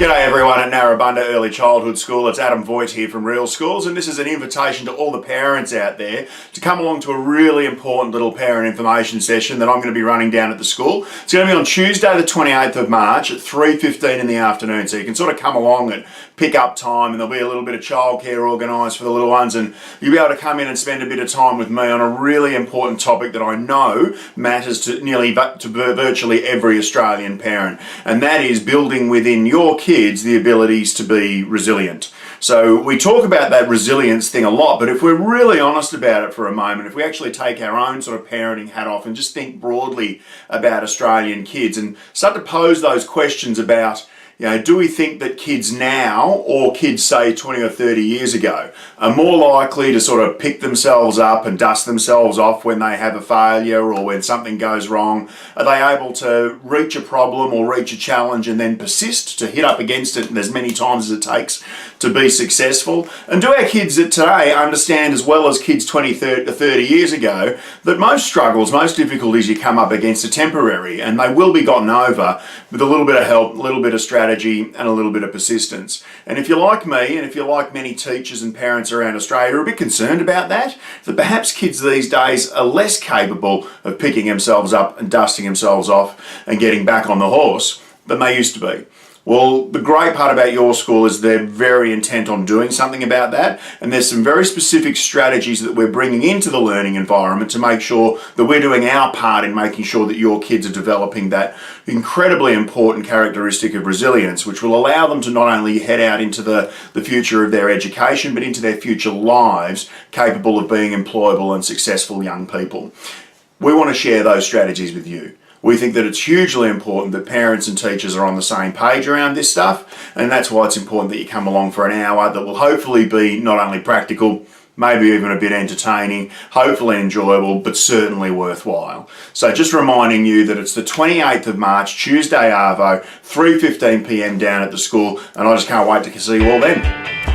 G'day everyone at Narrabundah Early Childhood School. It's Adam Voigt here from Real Schools, and this is an invitation to all the parents out there to come along to a really important little parent information session that I'm going to be running down at the school. It's going to be on Tuesday the 28th of March at 3:15 in the afternoon, so you can sort of come along at pick up time, and there'll be a little bit of childcare organised for the little ones, and you'll be able to come in and spend a bit of time with me on a really important topic that I know matters to virtually every Australian parent, and that is building within your kids the abilities to be resilient. So we talk about that resilience thing a lot, but if we're really honest about it for a moment, if we actually take our own sort of parenting hat off and just think broadly about Australian kids and start to pose those questions about, do we think that kids now, or kids say 20 or 30 years ago, are more likely to sort of pick themselves up and dust themselves off when they have a failure or when something goes wrong? Are they able to reach a problem or reach a challenge and then persist to hit up against it as many times as it takes to be successful? And do our kids today understand, as well as kids 20, 30 years ago, that most struggles, most difficulties you come up against are temporary and they will be gotten over with a little bit of help, a little bit of strategy, and a little bit of persistence? And if you're like me, and if you're like many teachers and parents around Australia, are a bit concerned about that perhaps kids these days are less capable of picking themselves up and dusting themselves off and getting back on the horse than they used to be. Well, the great part about your school is they're very intent on doing something about that, and there's some very specific strategies that we're bringing into the learning environment to make sure that we're doing our part in making sure that your kids are developing that incredibly important characteristic of resilience, which will allow them to not only head out into the future of their education, but into their future lives, capable of being employable and successful young people. We want to share those strategies with you. We think that it's hugely important that parents and teachers are on the same page around this stuff, and that's why it's important that you come along for an hour that will hopefully be not only practical, maybe even a bit entertaining, hopefully enjoyable, but certainly worthwhile. So just reminding you that it's the 28th of March, Tuesday Arvo, 3:15 p.m. down at the school, and I just can't wait to see you all then.